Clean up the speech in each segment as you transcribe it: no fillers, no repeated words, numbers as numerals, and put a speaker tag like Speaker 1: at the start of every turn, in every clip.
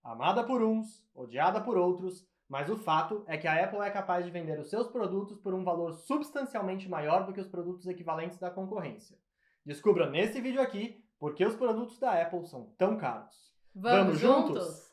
Speaker 1: Amada por uns, odiada por outros, mas o fato é que a Apple é capaz de vender os seus produtos por um valor substancialmente maior do que os produtos equivalentes da concorrência. Descubra nesse vídeo aqui por que os produtos da Apple são tão caros.
Speaker 2: Vamos
Speaker 1: Vamos juntos?
Speaker 2: juntos?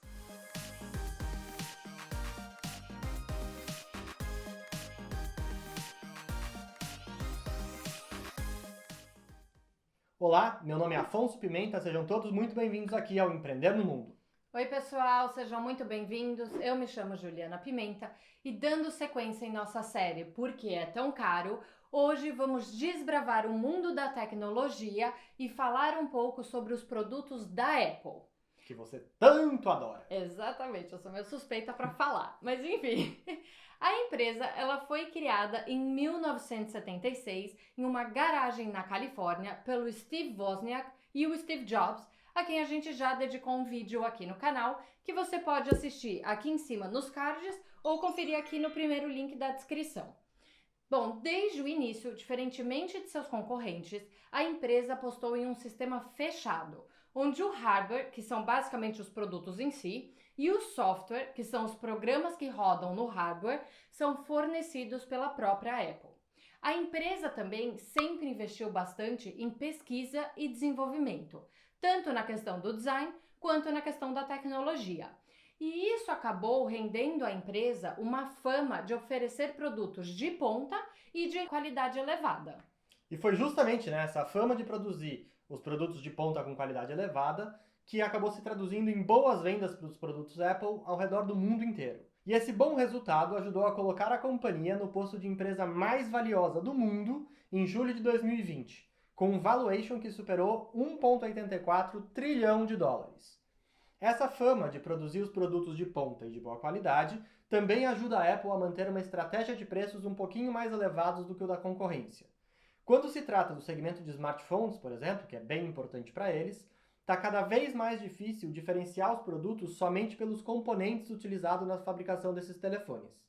Speaker 1: Olá, meu nome é Afonso Pimenta, sejam todos muito bem-vindos aqui ao Empreender no Mundo.
Speaker 2: Oi, pessoal, sejam muito bem-vindos. Eu me chamo Juliana Pimenta e, dando sequência em nossa série Por que é tão caro, hoje vamos desbravar o mundo da tecnologia e falar um pouco sobre os produtos da Apple.
Speaker 1: Que você tanto adora.
Speaker 2: Exatamente, eu sou meio suspeita para falar, mas enfim. A empresa ela foi criada em 1976 em uma garagem na Califórnia pelo Steve Wozniak e o Steve Jobs, a quem a gente já dedicou um vídeo aqui no canal, que você pode assistir aqui em cima nos cards ou conferir aqui no primeiro link da descrição. Bom, desde o início, diferentemente de seus concorrentes, a empresa apostou em um sistema fechado, onde o hardware, que são basicamente os produtos em si, e o software, que são os programas que rodam no hardware, são fornecidos pela própria Apple. A empresa também sempre investiu bastante em pesquisa e desenvolvimento, tanto na questão do design quanto na questão da tecnologia. E isso acabou rendendo à empresa uma fama de oferecer produtos de ponta e de qualidade elevada.
Speaker 1: E foi justamente essa fama de produzir os produtos de ponta com qualidade elevada que acabou se traduzindo em boas vendas para os produtos Apple ao redor do mundo inteiro. E esse bom resultado ajudou a colocar a companhia no posto de empresa mais valiosa do mundo em julho de 2020, com um valuation que superou 1,84 trilhão de dólares. Essa fama de produzir os produtos de ponta e de boa qualidade também ajuda a Apple a manter uma estratégia de preços um pouquinho mais elevados do que o da concorrência. Quando se trata do segmento de smartphones, por exemplo, que é bem importante para eles, está cada vez mais difícil diferenciar os produtos somente pelos componentes utilizados na fabricação desses telefones.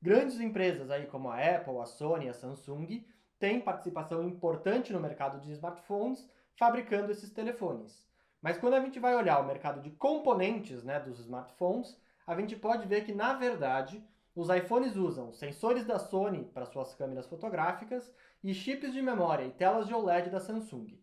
Speaker 1: Grandes empresas aí como a Apple, a Sony e a Samsung têm participação importante no mercado de smartphones fabricando esses telefones. Mas quando a gente vai olhar o mercado de componentes dos smartphones, a gente pode ver que, na verdade, os iPhones usam sensores da Sony para suas câmeras fotográficas e chips de memória e telas de OLED da Samsung.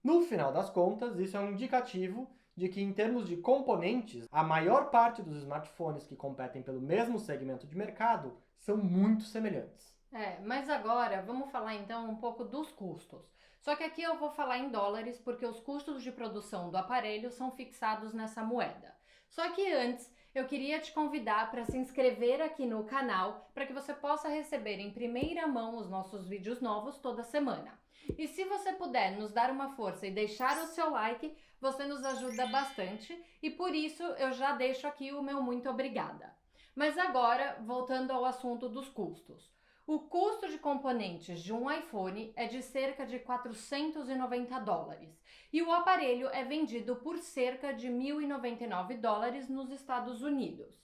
Speaker 1: No final das contas, isso é um indicativo de que, em termos de componentes, a maior parte dos smartphones que competem pelo mesmo segmento de mercado são muito semelhantes.
Speaker 2: Mas agora vamos falar então um pouco dos custos. Só que aqui eu vou falar em dólares porque os custos de produção do aparelho são fixados nessa moeda. Só que antes eu queria te convidar para se inscrever aqui no canal para que você possa receber em primeira mão os nossos vídeos novos toda semana. E se você puder nos dar uma força e deixar o seu like, você nos ajuda bastante e por isso eu já deixo aqui o meu muito obrigada. Mas agora, voltando ao assunto dos custos. O custo de componentes de um iPhone é de cerca de 490 dólares e o aparelho é vendido por cerca de 1.099 dólares nos Estados Unidos.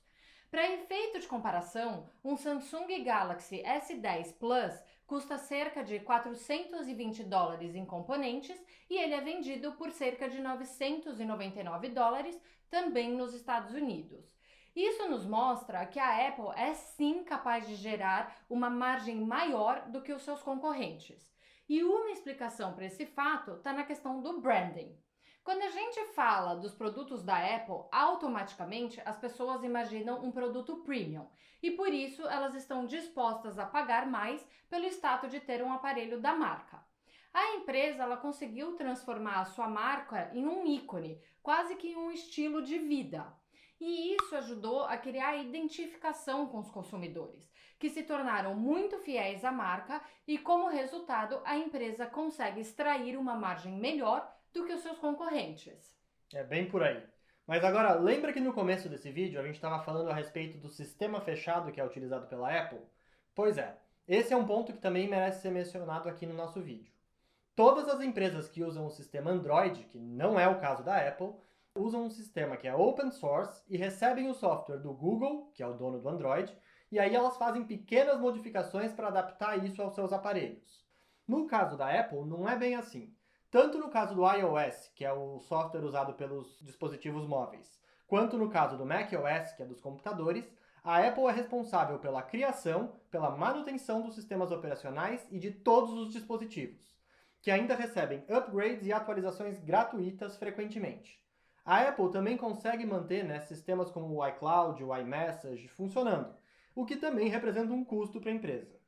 Speaker 2: Para efeito de comparação, um Samsung Galaxy S10 Plus custa cerca de 420 dólares em componentes e ele é vendido por cerca de 999 dólares também nos Estados Unidos. Isso nos mostra que a Apple é sim capaz de gerar uma margem maior do que os seus concorrentes. E uma explicação para esse fato está na questão do branding. Quando a gente fala dos produtos da Apple, automaticamente as pessoas imaginam um produto premium e por isso elas estão dispostas a pagar mais pelo status de ter um aparelho da marca. A empresa ela conseguiu transformar a sua marca em um ícone, quase que em um estilo de vida. E isso ajudou a criar a identificação com os consumidores, que se tornaram muito fiéis à marca e, como resultado, a empresa consegue extrair uma margem melhor do que os seus concorrentes.
Speaker 1: É bem por aí. Mas agora, lembra que no começo desse vídeo a gente estava falando a respeito do sistema fechado que é utilizado pela Apple? Pois é, esse é um ponto que também merece ser mencionado aqui no nosso vídeo. Todas as empresas que usam o sistema Android, que não é o caso da Apple, usam um sistema que é open source e recebem o software do Google, que é o dono do Android, e aí elas fazem pequenas modificações para adaptar isso aos seus aparelhos. No caso da Apple, não é bem assim. Tanto no caso do iOS, que é o software usado pelos dispositivos móveis, quanto no caso do macOS, que é dos computadores, a Apple é responsável pela criação, pela manutenção dos sistemas operacionais e de todos os dispositivos, que ainda recebem upgrades e atualizações gratuitas frequentemente. A Apple também consegue manter, né, sistemas como o iCloud, o iMessage funcionando, o que também representa um custo para a empresa.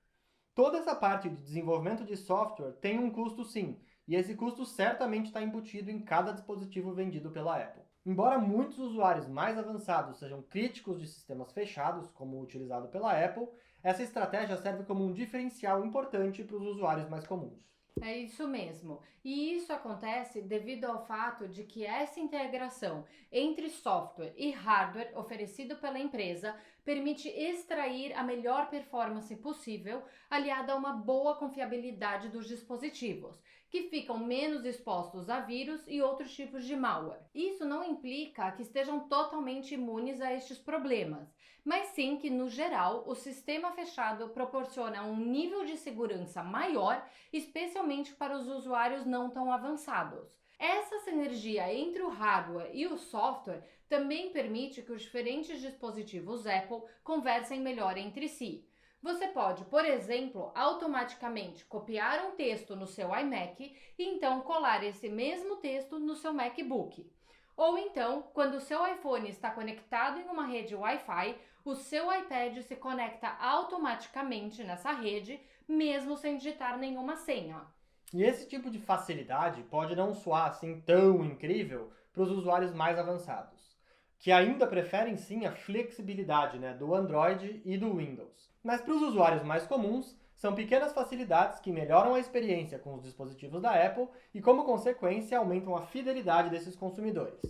Speaker 1: Toda essa parte de desenvolvimento de software tem um custo sim, e esse custo certamente está embutido em cada dispositivo vendido pela Apple. Embora muitos usuários mais avançados sejam críticos de sistemas fechados, como o utilizado pela Apple, essa estratégia serve como um diferencial importante para os usuários mais comuns.
Speaker 2: É isso mesmo. E isso acontece devido ao fato de que essa integração entre software e hardware oferecido pela empresa permite extrair a melhor performance possível, aliada a uma boa confiabilidade dos dispositivos, que ficam menos expostos a vírus e outros tipos de malware. Isso não implica que estejam totalmente imunes a estes problemas, mas sim que, no geral, o sistema fechado proporciona um nível de segurança maior, especialmente para os usuários não tão avançados. Essa sinergia entre o hardware e o software também permite que os diferentes dispositivos Apple conversem melhor entre si. Você pode, por exemplo, automaticamente copiar um texto no seu iMac e então colar esse mesmo texto no seu MacBook. Ou então, quando o seu iPhone está conectado em uma rede Wi-Fi, o seu iPad se conecta automaticamente nessa rede, mesmo sem digitar nenhuma senha.
Speaker 1: E esse tipo de facilidade pode não soar assim tão incrível para os usuários mais avançados, que ainda preferem sim a flexibilidade, né, do Android e do Windows. Mas para os usuários mais comuns, são pequenas facilidades que melhoram a experiência com os dispositivos da Apple e, como consequência, aumentam a fidelidade desses consumidores.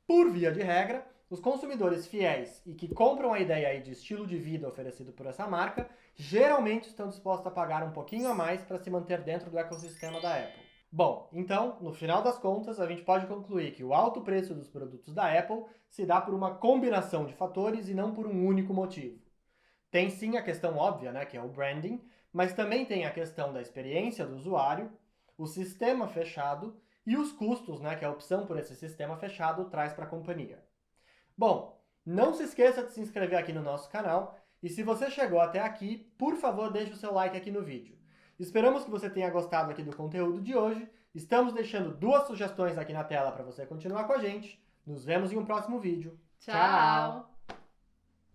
Speaker 1: Por via de regra, os consumidores fiéis e que compram a ideia aí de estilo de vida oferecido por essa marca, geralmente estão dispostos a pagar um pouquinho a mais para se manter dentro do ecossistema da Apple. Bom, então, no final das contas, a gente pode concluir que o alto preço dos produtos da Apple se dá por uma combinação de fatores e não por um único motivo. Tem sim a questão óbvia, né, que é o branding, mas também tem a questão da experiência do usuário, o sistema fechado e os custos, né, que a opção por esse sistema fechado traz para a companhia. Bom, não se esqueça de se inscrever aqui no nosso canal e se você chegou até aqui, por favor deixe o seu like aqui no vídeo. Esperamos que você tenha gostado aqui do conteúdo de hoje. Estamos deixando 2 sugestões aqui na tela para você continuar com a gente. Nos vemos em um próximo vídeo.
Speaker 2: Tchau!